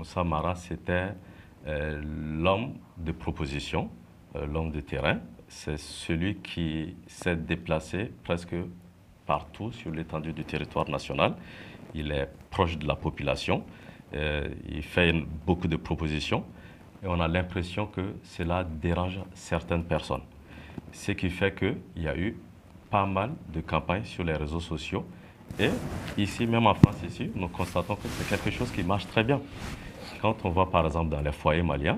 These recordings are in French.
Moussa Mara, c'était l'homme de proposition, l'homme de terrain. C'est celui qui s'est déplacé presque partout sur l'étendue du territoire national. Il est proche de la population, il fait beaucoup de propositions et on a l'impression que cela dérange certaines personnes. Ce qui fait qu'il y a eu pas mal de campagnes sur les réseaux sociaux et ici, même en France, ici, nous constatons que c'est quelque chose qui marche très bien. Quand on va par exemple dans les foyers maliens,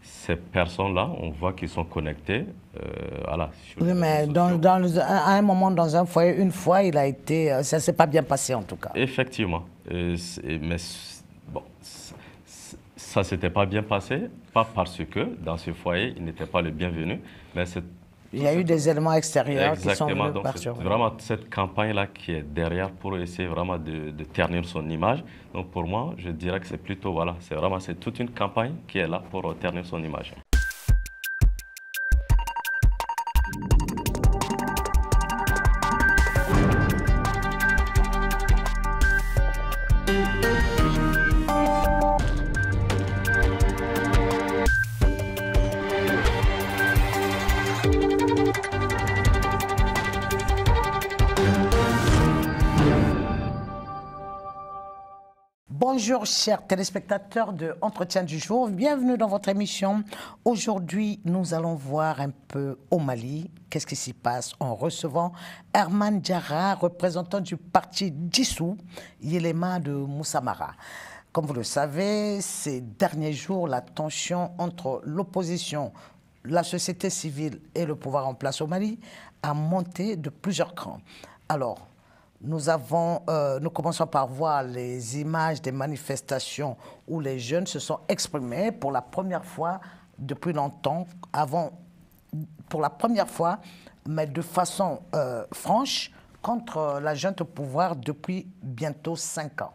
ces personnes-là, on voit qu'ils sont connectés. Voilà, oui, mais à un moment, dans un foyer, une fois, il a été, ça ne s'est pas bien passé en tout cas. Effectivement. Mais bon, ça ne s'était pas bien passé, pas parce que dans ce foyer, il n'était pas le bienvenu, mais c'est... Il y a eu des éléments extérieurs qui sont venus donc c'est perturber. vraiment cette campagne-là qui est derrière pour essayer vraiment de ternir son image. Donc pour moi, je dirais que c'est plutôt, voilà, c'est toute une campagne qui est là pour ternir son image. Bonjour chers téléspectateurs de Entretien du jour, bienvenue dans votre émission. Aujourd'hui, nous allons voir un peu au Mali, qu'est-ce qui s'y passe en recevant Herman Diarra, représentant du parti dissous, Yéléma de Moussa Mara. Comme vous le savez, ces derniers jours, la tension entre l'opposition, la société civile et le pouvoir en place au Mali a monté de plusieurs crans. Alors, nous commençons par voir les images des manifestations où les jeunes se sont exprimés pour la première fois depuis longtemps, pour la première fois, mais de façon franche, contre la junte au pouvoir depuis bientôt 5 ans.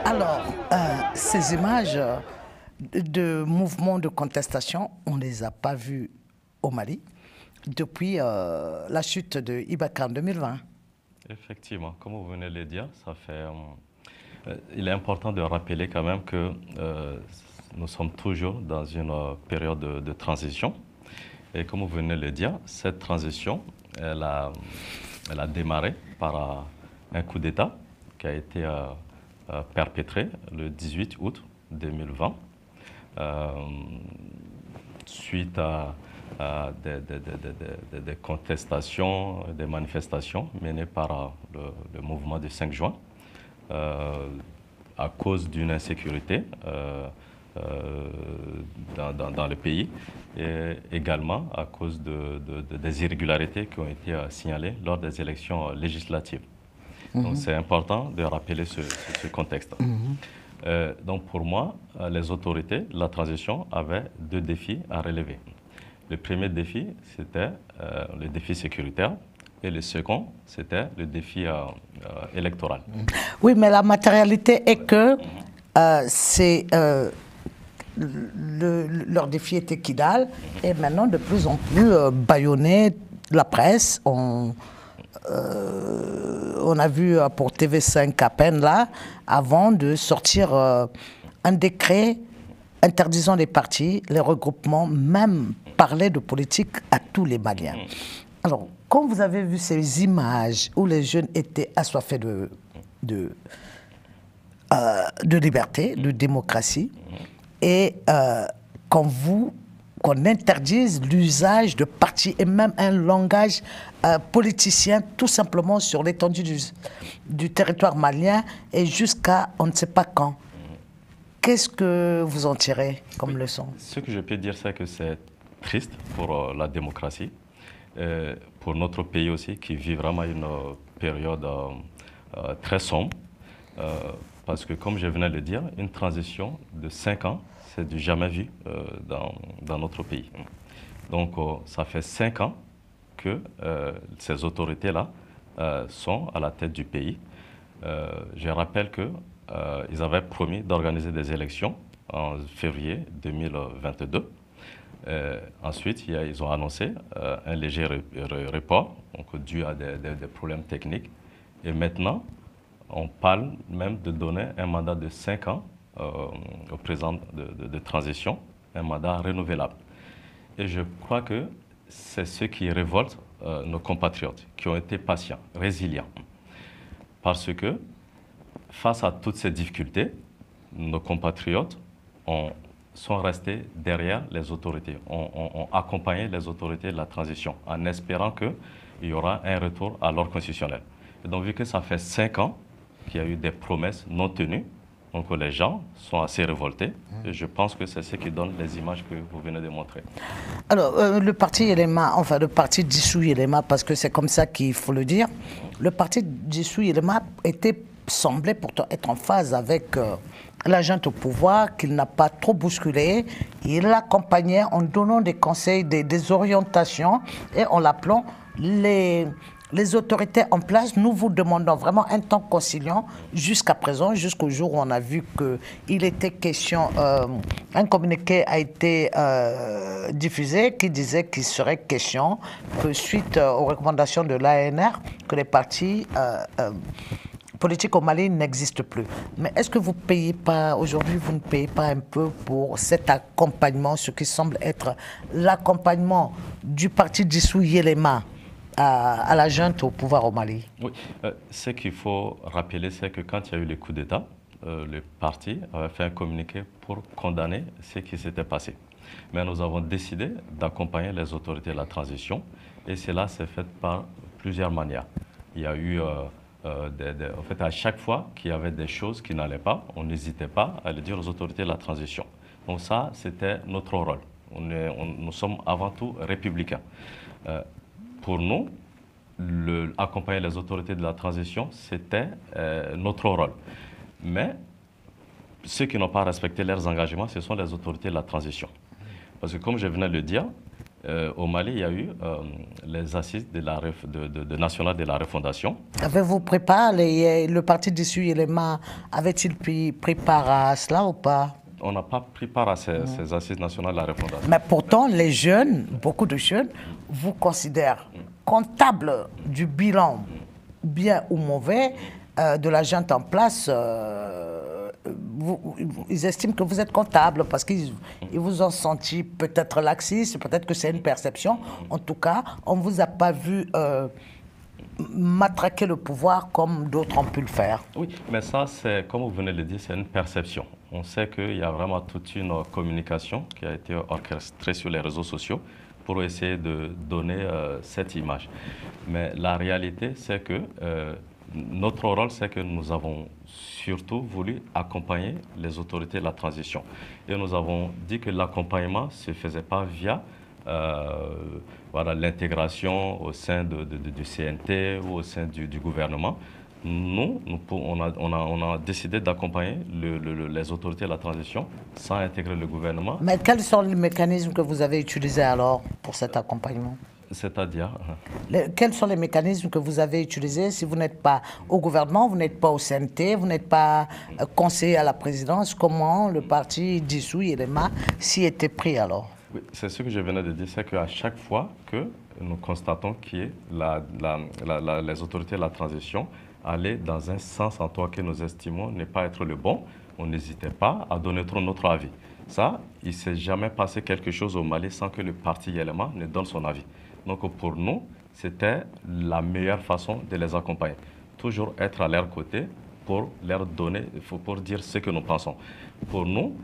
Alors, ces images de mouvements de contestation, on ne les a pas vues au Mali depuis la chute de Ibaka en 2020. Effectivement, comme vous venez de le dire, ça fait... il est important de rappeler quand même que nous sommes toujours dans une période de transition. Et comme vous venez de le dire, cette transition, elle a démarré par un coup d'État qui a été perpétré le 18 août 2020, suite à des contestations, des manifestations menées par le mouvement du 5 juin, à cause d'une insécurité dans le pays et également à cause des irrégularités qui ont été signalées lors des élections législatives. Donc c'est important de rappeler ce contexte. Donc pour moi, les autorités de la transition avaient 2 défis à relever. Le premier défi, c'était le défi sécuritaire. Et le second, c'était le défi électoral. Oui, mais la matérialité est que leur défi était Kidal, et maintenant de plus en plus bâillonné, la presse, on a vu pour TV5 à peine là, avant de sortir un décret interdisant les partis, les regroupements, même parler de politique à tous les Maliens. Alors, quand vous avez vu ces images où les jeunes étaient assoiffés de liberté, de démocratie, et quand vous, qu'on interdise l'usage de partis et même un langage politicien tout simplement sur l'étendue du territoire malien et jusqu'à on ne sait pas quand. Qu'est-ce que vous en tirez comme leçon? Ce que je peux dire, c'est que c'est triste pour la démocratie, pour notre pays aussi, qui vit vraiment une période très sombre. Parce que, comme je venais de le dire, une transition de 5 ans, c'est du jamais vu dans notre pays. Donc, ça fait 5 ans que ces autorités-là sont à la tête du pays. Je rappelle qu'ils avaient promis d'organiser des élections en février 2022. Ensuite, ils ont annoncé un léger report, donc dû à des problèmes techniques. Et maintenant, on parle même de donner un mandat de 5 ans au président de transition, un mandat renouvelable. Et je crois que c'est ce qui révolte nos compatriotes, qui ont été patients, résilients. Parce que, face à toutes ces difficultés, nos compatriotes sont restés derrière les autorités, ont accompagné les autorités de la transition, en espérant qu'il y aura un retour à l'ordre constitutionnel. Et donc, vu que ça fait 5 ans qu'il y a eu des promesses non tenues, donc les gens sont assez révoltés. Et je pense que c'est ce qui donne les images que vous venez de montrer. Alors, le parti Yelema, enfin le parti dissous Yelema, parce que c'est comme ça qu'il faut le dire, le parti dissous Yelema semblait pourtant être en phase avec la junte au pouvoir, qu'il n'a pas trop bousculé. Il l'accompagnait en donnant des conseils, des orientations, et en l'appelant les autorités en place. Nous vous demandons vraiment un temps conciliant jusqu'à présent, jusqu'au jour où on a vu qu'il était question, un communiqué a été diffusé qui disait qu'il serait question que suite aux recommandations de l'ANR, que les partis politique au Mali n'existe plus. Mais est-ce que vous ne payez pas, aujourd'hui, vous ne payez pas un peu pour cet accompagnement, ce qui semble être l'accompagnement du parti dissous Yelema à la junte au pouvoir au Mali? Oui, ce qu'il faut rappeler, c'est que quand il y a eu le coup d'État, le parti avait fait un communiqué pour condamner ce qui s'était passé. Mais nous avons décidé d'accompagner les autorités de la transition et cela s'est fait par plusieurs manières. Il y a eu... en fait, à chaque fois qu'il y avait des choses qui n'allaient pas, on n'hésitait pas à le dire aux autorités de la transition. Donc ça, c'était notre rôle. Nous sommes avant tout républicains. Pour nous, accompagner les autorités de la transition, c'était notre rôle. Mais ceux qui n'ont pas respecté leurs engagements, ce sont les autorités de la transition. Parce que comme je venais de le dire, au Mali, il y a eu les assises nationales de la refondation. Avez-vous pris part, le parti dissous Yelema, avait-il pris part à cela ou pas? On n'a pas pris part à ces assises nationales de la refondation. Mais pourtant, les jeunes, beaucoup de jeunes, vous considèrent comptable du bilan, bien ou mauvais, de la junte en place. Ils estiment que vous êtes comptable parce qu'ils vous ont senti peut-être laxiste, peut-être que c'est une perception. En tout cas, on ne vous a pas vu matraquer le pouvoir comme d'autres ont pu le faire. Oui, mais ça, c'est, comme vous venez de le dire, c'est une perception. On sait qu'il y a vraiment toute une communication qui a été orchestrée sur les réseaux sociaux pour essayer de donner cette image. Mais la réalité, c'est que notre rôle, c'est que nous avons surtout voulu accompagner les autorités de la transition. Et nous avons dit que l'accompagnement ne se faisait pas via l'intégration au sein du CNT ou au sein du gouvernement. Nous, on a décidé d'accompagner les autorités de la transition sans intégrer le gouvernement. Mais quels sont les mécanismes que vous avez utilisés alors pour cet accompagnement? C'est-à-dire quels sont les mécanismes que vous avez utilisés si vous n'êtes pas au gouvernement, vous n'êtes pas au CNT, vous n'êtes pas conseiller à la présidence? Comment le parti dissous Yelema s'y était pris alors? Oui, c'est ce que je venais de dire, c'est qu'à chaque fois que nous constatons que les autorités de la transition allaient dans un sens en toi que nous estimons ne pas être le bon, on n'hésitait pas à donner notre avis. Ça, il ne s'est jamais passé quelque chose au Mali sans que le parti Yelema ne donne son avis. Donc pour nous, c'était la meilleure façon de les accompagner. Toujours être à leur côté pour leur donner, pour dire ce que nous pensons. Pour nous,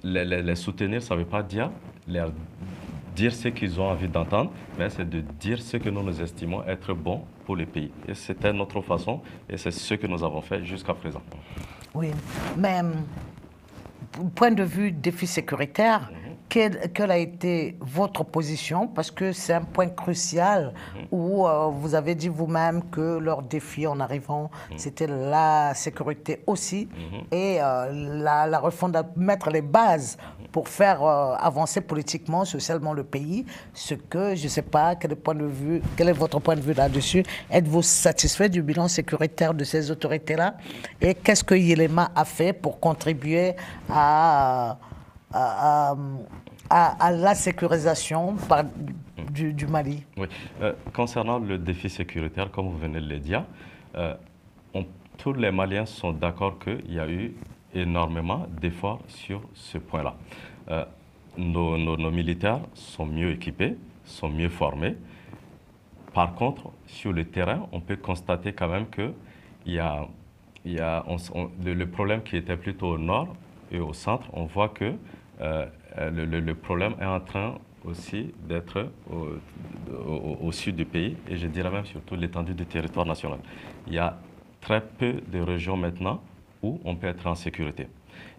les soutenir, ça ne veut pas dire leur dire ce qu'ils ont envie d'entendre, mais c'est de dire ce que nous estimons être bon pour le pays. Et c'était notre façon, et c'est ce que nous avons fait jusqu'à présent. Oui, mais point de vue défi sécuritaire, quelle a été votre position? Parce que c'est un point crucial où vous avez dit vous-même que leur défi en arrivant, c'était la sécurité aussi et la refonte, mettre les bases pour faire avancer politiquement, socialement le pays. Ce que, je ne sais pas, quel est votre point de vue là-dessus? Êtes-vous satisfait du bilan sécuritaire de ces autorités-là? Et qu'est-ce que Yelema a fait pour contribuer à la sécurisation du Mali? Oui. Concernant le défi sécuritaire, comme vous venez de le dire, tous les Maliens sont d'accord qu'il y a eu énormément d'efforts sur ce point-là. Nos militaires sont mieux équipés, sont mieux formés. Par contre, sur le terrain, on peut constater quand même que le problème qui était plutôt au nord et au centre, on voit que le problème est en train aussi d'être au sud du pays, et je dirais même surtout l'étendue du territoire national. Il y a très peu de régions maintenant où on peut être en sécurité.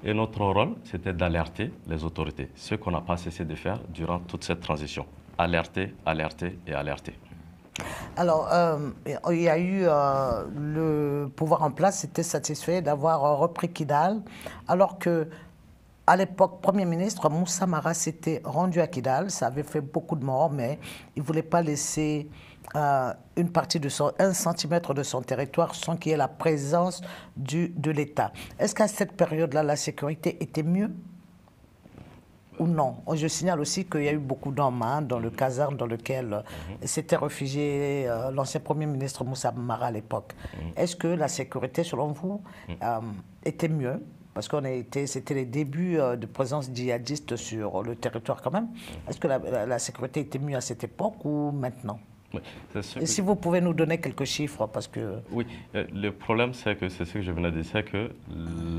Et notre rôle, c'était d'alerter les autorités, ce qu'on n'a pas cessé de faire durant toute cette transition. Alerter, alerter et alerter. Alors, il y a eu le pouvoir en place était satisfait d'avoir repris Kidal, alors que à l'époque, Premier ministre Moussa Mara s'était rendu à Kidal. Ça avait fait beaucoup de morts, mais il ne voulait pas laisser une partie de 1 centimètre de son territoire sans qu'il y ait la présence de l'État. Est-ce qu'à cette période-là, la sécurité était mieux ou non? Je signale aussi qu'il y a eu beaucoup d'hommes dans le caserne dans lequel s'était réfugié l'ancien Premier ministre Moussa Mara à l'époque. Est-ce que la sécurité, selon vous, était mieux? Parce que c'était les débuts de présence djihadiste sur le territoire quand même. Est-ce que la sécurité était mieux à cette époque ou maintenant? Oui, et si vous pouvez nous donner quelques chiffres, parce que... Oui, le problème, c'est ce que je venais de dire, c'est que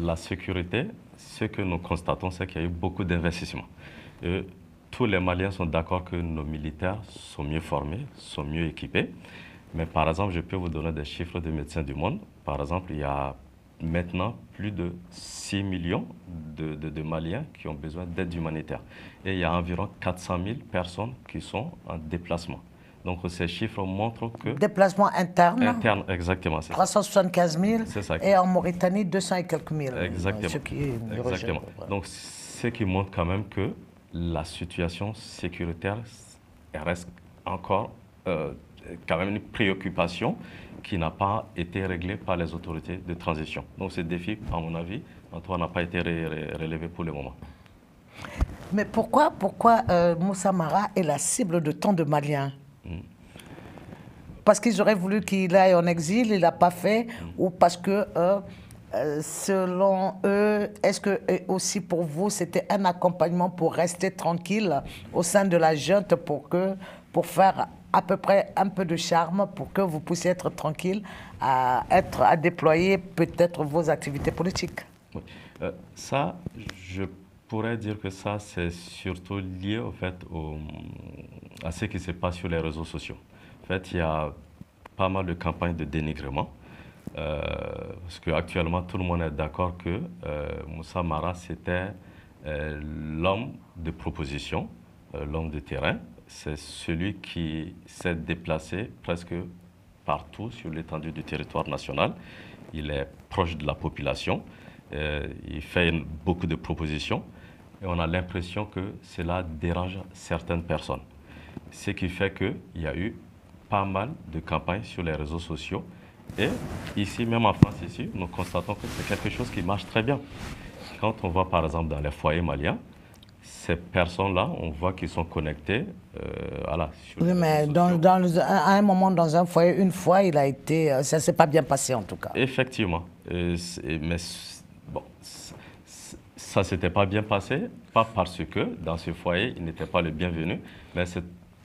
la sécurité, ce que nous constatons, c'est qu'il y a eu beaucoup d'investissements. Tous les Maliens sont d'accord que nos militaires sont mieux formés, sont mieux équipés. Mais par exemple, je peux vous donner des chiffres de Médecins du Monde. Par exemple, il y a maintenant plus de 6 millions de Maliens qui ont besoin d'aide humanitaire. Et il y a environ 400 000 personnes qui sont en déplacement. Donc ces chiffres montrent que... Déplacement interne. Interne, exactement. 375 000 ça. Et en Mauritanie, 200 et quelques mille. Exactement. Ce qui est exactement. Donc ce qui montre quand même que la situation sécuritaire reste encore quand même une préoccupation qui n'a pas été réglée par les autorités de transition. Donc ce défi, à mon avis, n'a pas été relevé pour le moment. Mais pourquoi Moussa Mara est la cible de tant de Maliens? Parce qu'ils auraient voulu qu'il aille en exil, il ne l'a pas fait, ou parce que, selon eux, est-ce que aussi pour vous, c'était un accompagnement pour rester tranquille au sein de la junte pour faire à peu près un peu de charme pour que vous puissiez être tranquille à déployer peut-être vos activités politiques? Oui. Ça, je pourrais dire que ça, c'est surtout lié au fait à ce qui se passe sur les réseaux sociaux. En fait, il y a pas mal de campagnes de dénigrement, parce qu'actuellement, tout le monde est d'accord que Moussa Mara, c'était l'homme de proposition, l'homme de terrain. C'est celui qui s'est déplacé presque partout sur l'étendue du territoire national. Il est proche de la population, il fait beaucoup de propositions, et on a l'impression que cela dérange certaines personnes. Ce qui fait qu'il y a eu pas mal de campagnes sur les réseaux sociaux. Et ici, même en France, ici, nous constatons que c'est quelque chose qui marche très bien. Quand on va, par exemple, dans les foyers maliens, ces personnes-là, on voit qu'ils sont connectés sur oui, mais à un moment, dans un foyer, une fois, ça ne s'est pas bien passé, en tout cas. Effectivement. Mais bon, ça ne s'était pas bien passé, pas parce que dans ce foyer, il n'était pas le bienvenu, mais c'est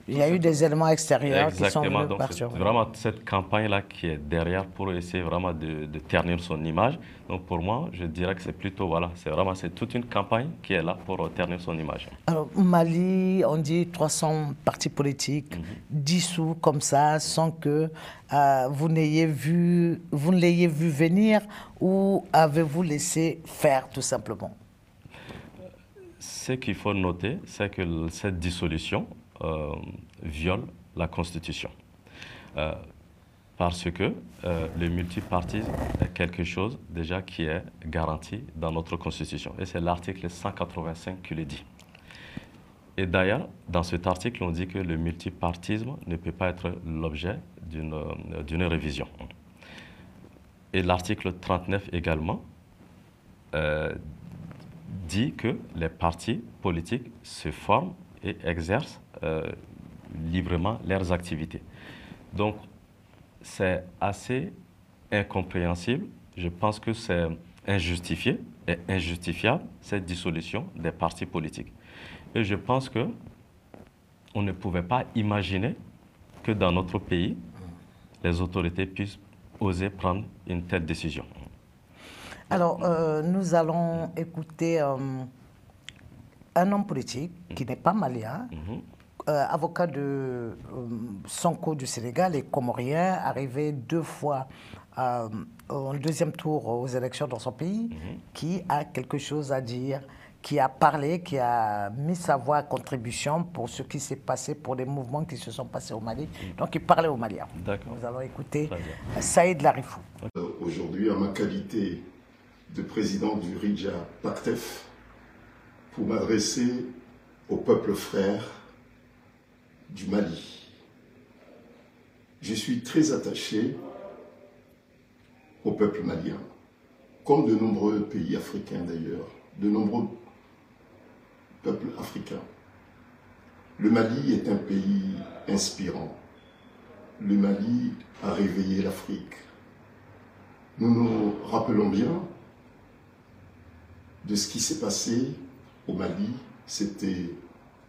Il y a eu des éléments extérieurs qui sont Exactement, venus donc c'est perturber. vraiment cette campagne-là qui est derrière pour essayer vraiment de ternir son image. Donc pour moi, je dirais que c'est plutôt, voilà, c'est toute une campagne qui est là pour ternir son image. Alors, au Mali, on dit 300 partis politiques dissous comme ça, sans que vous ne l'ayez vu venir, ou avez-vous laissé faire tout simplement? Ce qu'il faut noter, c'est que cette dissolution viole la Constitution. Parce que le multipartisme est quelque chose déjà qui est garanti dans notre Constitution. Et c'est l'article 185 qui le dit. Et d'ailleurs, dans cet article, on dit que le multipartisme ne peut pas être l'objet d'une révision. Et l'article 39 également dit que les partis politiques se forment et exercent librement leurs activités. Donc, c'est assez incompréhensible. Je pense que c'est injustifié et injustifiable, cette dissolution des partis politiques. Et je pense qu'on ne pouvait pas imaginer que dans notre pays, les autorités puissent oser prendre une telle décision. Alors, nous allons écouter un homme politique qui n'est pas malien, avocat de Sonko du Sénégal et comorien, arrivé 2 fois au deuxième tour aux élections dans son pays, qui a quelque chose à dire, qui a parlé, qui a mis sa voix à contribution pour ce qui s'est passé, pour les mouvements qui se sont passés au Mali. Donc, il parlait aux Maliens. Nous allons écouter Saïd Larifou. Aujourd'hui, en ma qualité de président du RIDJA PACTEF, pour m'adresser au peuple frère du Mali. Je suis très attaché au peuple malien, comme de nombreux pays africains d'ailleurs, de nombreux peuples africains. Le Mali est un pays inspirant. Le Mali a réveillé l'Afrique. Nous nous rappelons bien de ce qui s'est passé au Mali, c'était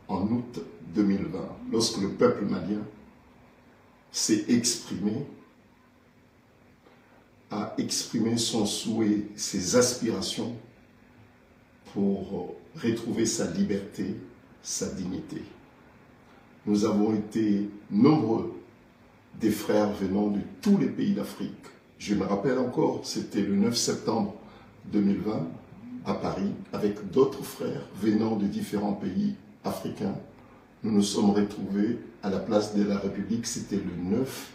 en août 2020, lorsque le peuple malien s'est exprimé, a exprimé son souhait, ses aspirations pour retrouver sa liberté, sa dignité. Nous avons été nombreux, des frères venant de tous les pays d'Afrique. Je me rappelle encore, c'était le 9 septembre 2020, à Paris, avec d'autres frères venant de différents pays africains. Nous nous sommes retrouvés à la place de la République, c'était le 9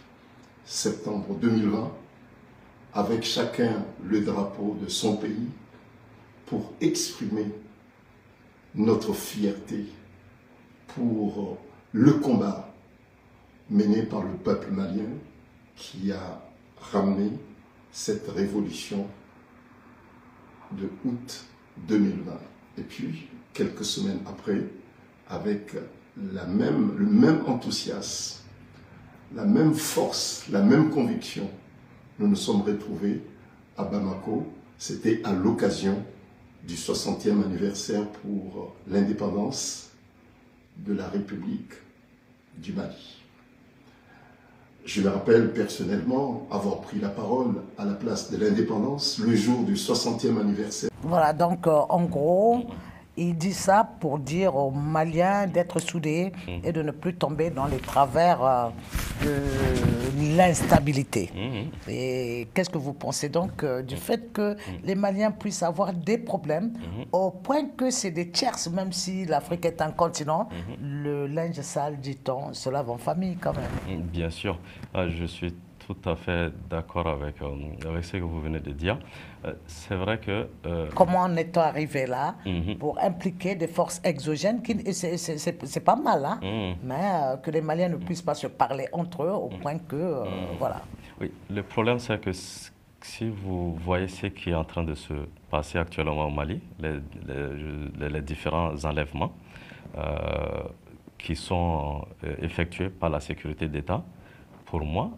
septembre 2020, avec chacun le drapeau de son pays pour exprimer notre fierté pour le combat mené par le peuple malien qui a ramené cette révolution de août 2020. Et puis, quelques semaines après, avec le même enthousiasme, la même force, la même conviction, nous nous sommes retrouvés à Bamako. C'était à l'occasion du 60e anniversaire pour l'indépendance de la République du Mali. Je me rappelle personnellement avoir pris la parole à la place de l'indépendance le jour du 60e anniversaire. Voilà, donc en gros, il dit ça pour dire aux Maliens d'être soudés et de ne plus tomber dans les travers de l'instabilité. Et qu'est-ce que vous pensez donc du fait que les Maliens puissent avoir des problèmes au point que c'est des tierces, même si l'Afrique est un continent, le linge sale, dit-on, se lave en famille quand même. Bien sûr, je suis tout à fait d'accord avec ce que vous venez de dire. C'est vrai que... Comment en est-on arrivé là pour impliquer des forces exogènes c'est pas mal, hein, mais que les Maliens ne puissent pas se parler entre eux au point que... voilà. Oui, le problème c'est que si vous voyez ce qui est en train de se passer actuellement au Mali, les différents enlèvements qui sont effectués par la sécurité d'État, pour moi,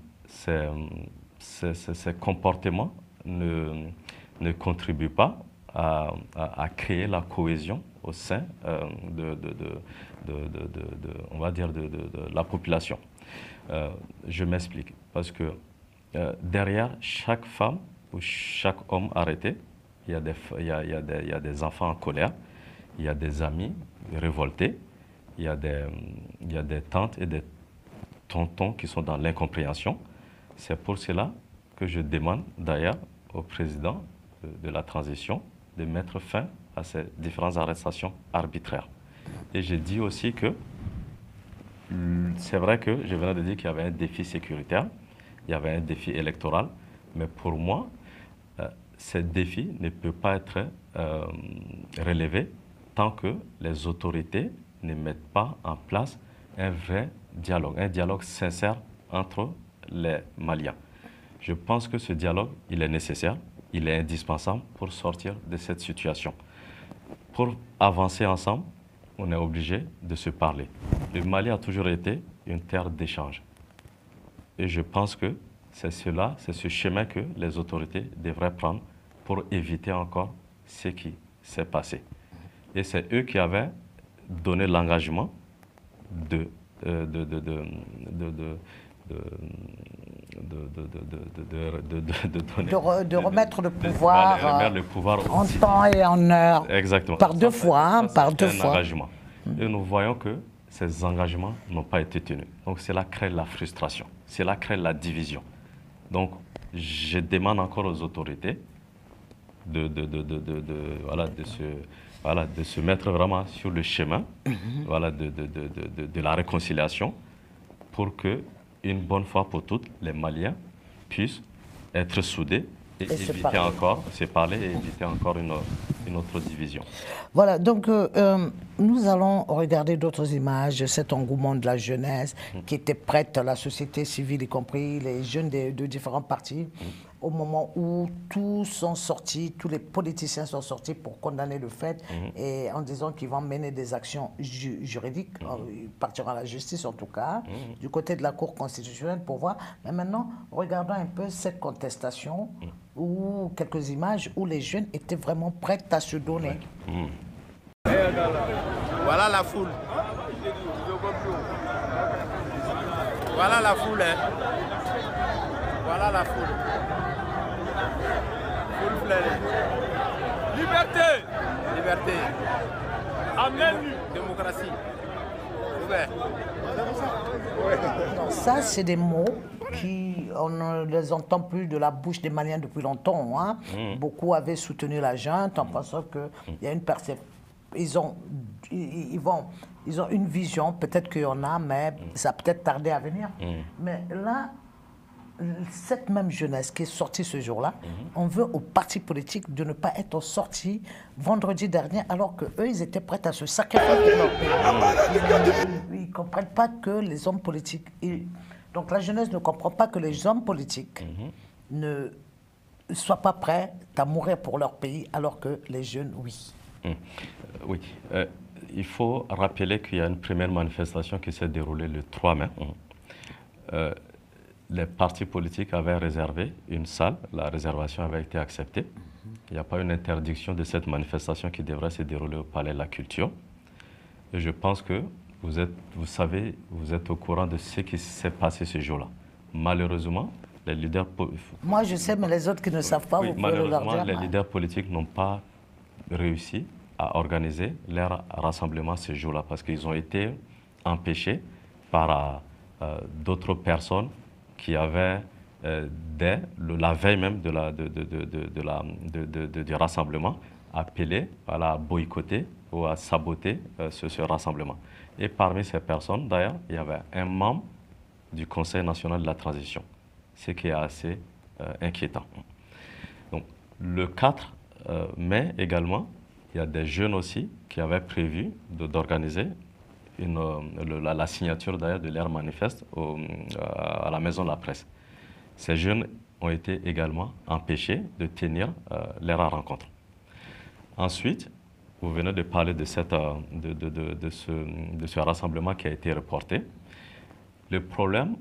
ces comportements ne contribuent pas à créer la cohésion au sein on va dire de la population. Je m'explique. Parce que derrière chaque femme ou chaque homme arrêté, il y a des enfants en colère, il y a des amis révoltés, il y a des tantes et des tontons qui sont dans l'incompréhension. C'est pour cela que je demande d'ailleurs au président de la transition de mettre fin à ces différentes arrestations arbitraires. Et j'ai dit aussi que c'est vrai que je venais de dire qu'il y avait un défi sécuritaire, il y avait un défi électoral, mais pour moi, ce défi ne peut pas être relevé tant que les autorités ne mettent pas en place un vrai un dialogue sincère entre les Maliens. Je pense que ce dialogue, il est nécessaire, il est indispensable pour sortir de cette situation. Pour avancer ensemble, on est obligé de se parler. Le Mali a toujours été une terre d'échange. Et je pense que c'est ce chemin que les autorités devraient prendre pour éviter encore ce qui s'est passé. Et c'est eux qui avaient donné l'engagement de remettre le pouvoir, en temps et en heure. Exactement. Par deux fois. Par deux fois. Engagement. Et nous voyons que ces engagements n'ont pas été tenus. Donc cela crée la frustration, cela crée la division. Donc je demande encore aux autorités de se mettre vraiment sur le chemin de la réconciliation pour que, une bonne fois pour toutes, les Maliens puissent être soudés et éviter encore, se parler et éviter encore une autre division. Voilà, donc nous allons regarder d'autres images de cet engouement de la jeunesse qui était prête, la société civile y compris, les jeunes de différents partis, au moment où tous sont sortis, tous les politiciens sont sortis pour condamner le fait et en disant qu'ils vont mener des actions juridiques, ils partiront à la justice en tout cas, du côté de la Cour constitutionnelle pour voir. Mais maintenant, regardons un peu cette contestation ou quelques images où les jeunes étaient vraiment prêts à se donner. Voilà la foule. Voilà la foule. Hein. Voilà la foule. Foule pleine. Liberté. Liberté. Amen. Démocratie. Ouvert. Ça, c'est des mots qui, on ne les entend plus de la bouche des Maliens depuis longtemps. Hein. Beaucoup avaient soutenu la junte en pensant qu'il y a une perception. Ils ont une vision, peut-être qu'il y en a, mais ça a peut-être tardé à venir. Mais là, cette même jeunesse qui est sortie ce jour-là, on veut aux partis politiques de ne pas être sortis vendredi dernier, alors qu'eux, ils étaient prêts à se sacrifier pour leur pays. Ils ne comprennent pas que les hommes politiques... Donc la jeunesse ne comprend pas que les hommes politiques ne soient pas prêts à mourir pour leur pays, alors que les jeunes, oui. Oui. Il faut rappeler qu'il y a une première manifestation qui s'est déroulée le 3 mai. Les partis politiques avaient réservé une salle, la réservation avait été acceptée. Il n'y a pas une interdiction de cette manifestation qui devrait se dérouler au Palais de la Culture. Et je pense que vous êtes au courant de ce qui s'est passé ce jour-là. Malheureusement, les leaders... Moi, je sais, mais les autres qui ne savent pas, vous pouvez leur dire. Malheureusement, les leaders politiques n'ont pas réussi à organiser leur rassemblement ce jour-là parce qu'ils ont été empêchés par d'autres personnes qui avaient, dès la veille même du rassemblement, appelé à boycotter ou à saboter ce rassemblement. Et parmi ces personnes, d'ailleurs, il y avait un membre du Conseil national de la transition, ce qui est assez inquiétant. Donc, le 4 mai également, il y a des jeunes aussi qui avaient prévu d'organiser la signature d'ailleurs de leur manifeste à la Maison de la Presse. Ces jeunes ont été également empêchés de tenir leur rencontre. Ensuite, vous venez de parler de ce rassemblement qui a été reporté. Le problème,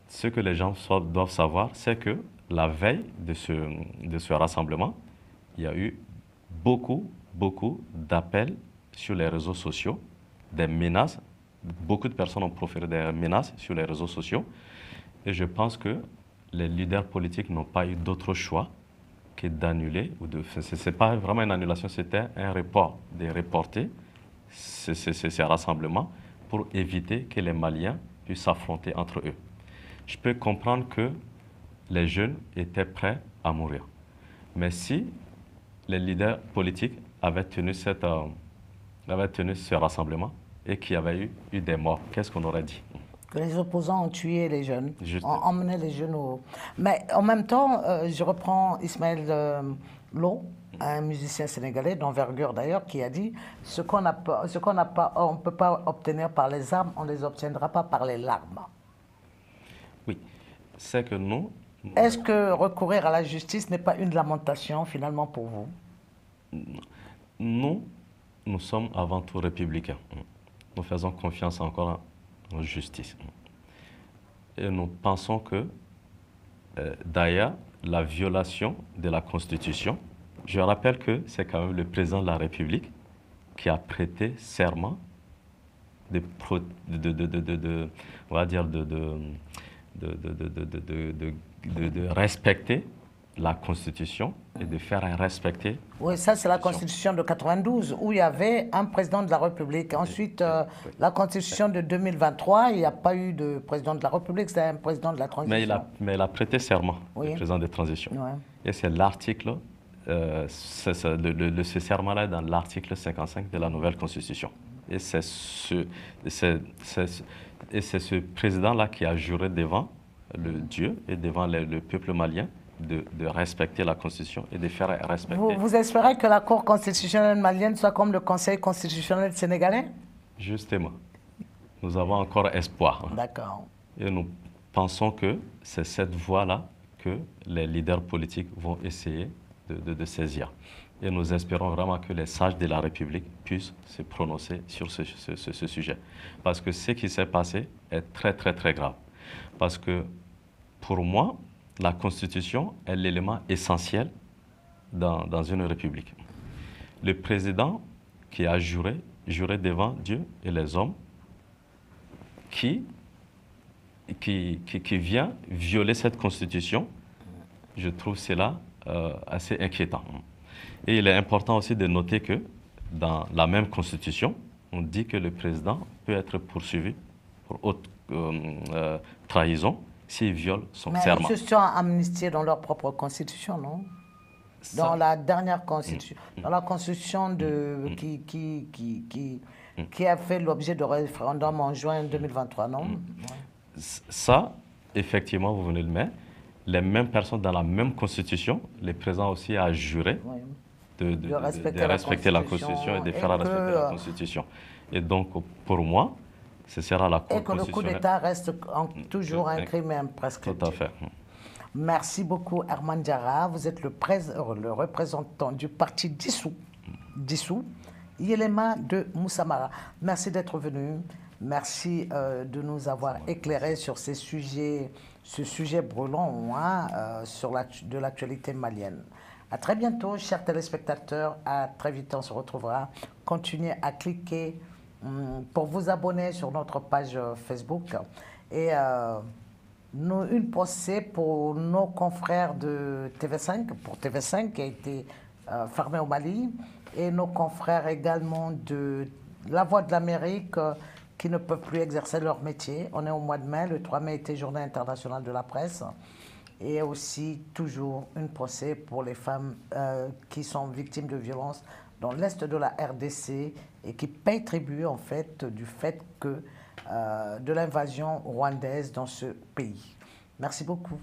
ce que les gens doivent savoir, c'est que la veille de ce rassemblement, il y a eu beaucoup d'appels sur les réseaux sociaux, des menaces. Beaucoup de personnes ont proféré des menaces sur les réseaux sociaux. Et je pense que les leaders politiques n'ont pas eu d'autre choix que d'annuler. Ce n'est pas vraiment une annulation, c'était un report, de reporter ces rassemblements pour éviter que les Maliens puissent s'affronter entre eux. Je peux comprendre que les jeunes étaient prêts à mourir. Mais si les leaders politiques avaient tenu ce rassemblement et qu'il y avait eu des morts, qu'est-ce qu'on aurait dit? Que les opposants ont tué les jeunes, ont emmené les jeunes au... Mais en même temps, je reprends Ismaël Lo, un musicien sénégalais d'envergure d'ailleurs, qui a dit ce qu'on n'a pas, on ne peut pas obtenir par les armes, on ne les obtiendra pas par les larmes. Oui, c'est que nous... Est-ce que recourir à la justice n'est pas une lamentation finalement pour vous? Nous sommes avant tout républicains. Nous faisons confiance encore en justice. Et nous pensons que, d'ailleurs, la violation de la Constitution, je rappelle que c'est quand même le président de la République qui a prêté serment de respecter la Constitution et de faire respecter. Oui, ça c'est la Constitution de 92 où il y avait un président de la République. Ensuite, la Constitution de 2023, il n'y a pas eu de président de la République, c'est un président de la transition. Mais il a prêté serment, oui, le président de transition. Ouais. Et c'est l'article, ce serment-là est dans l'article 55 de la nouvelle Constitution. Et c'est ce président-là qui a juré devant le Dieu et devant le peuple malien de respecter la Constitution et de faire respecter. Vous espérez que la Cour constitutionnelle malienne soit comme le Conseil constitutionnel sénégalais? Justement. Nous avons encore espoir. D'accord. Et nous pensons que c'est cette voie-là que les leaders politiques vont essayer de saisir. Et nous espérons vraiment que les sages de la République puissent se prononcer sur ce sujet. Parce que ce qui s'est passé est très, très, très grave. Parce que, pour moi, la Constitution est l'élément essentiel dans une république. Le président qui a juré devant Dieu et les hommes, qui vient violer cette Constitution, je trouve cela assez inquiétant. Et il est important aussi de noter que dans la même Constitution, on dit que le président peut être poursuivi pour haute trahison s'il viole son serment. Mais ils se sont amnistiés dans leur propre constitution, non? Dans la dernière constitution, dans la constitution qui a fait l'objet de référendum en juin 2023, non? Ça, effectivement, vous venez de le mettre. Les mêmes personnes dans la même constitution, le président aussi a juré de respecter la Constitution et de faire respecter la Constitution. Et donc, pour moi, ce sera la Cour constitutionnelle. Et que le coup d'État reste toujours un crime imprescriptible. Tout à fait. Merci beaucoup, Herman Diarra. Vous êtes le représentant du parti dissous, Yelema de Moussamara. Merci d'être venu. Merci de nous avoir éclairés sur ce sujet brûlant de l'actualité malienne. À très bientôt, chers téléspectateurs. À très vite, on se retrouvera. Continuez à cliquer pour vous abonner sur notre page Facebook. Et une pensée pour nos confrères de TV5, pour TV5 qui a été fermé au Mali, et nos confrères également de La Voix de l'Amérique qui ne peuvent plus exercer leur métier. On est au mois de mai, le 3 mai était Journée internationale de la presse. Et aussi toujours une pensée pour les femmes qui sont victimes de violences dans l'est de la RDC et qui payent tribut en fait du fait que de l'invasion rwandaise dans ce pays. Merci beaucoup.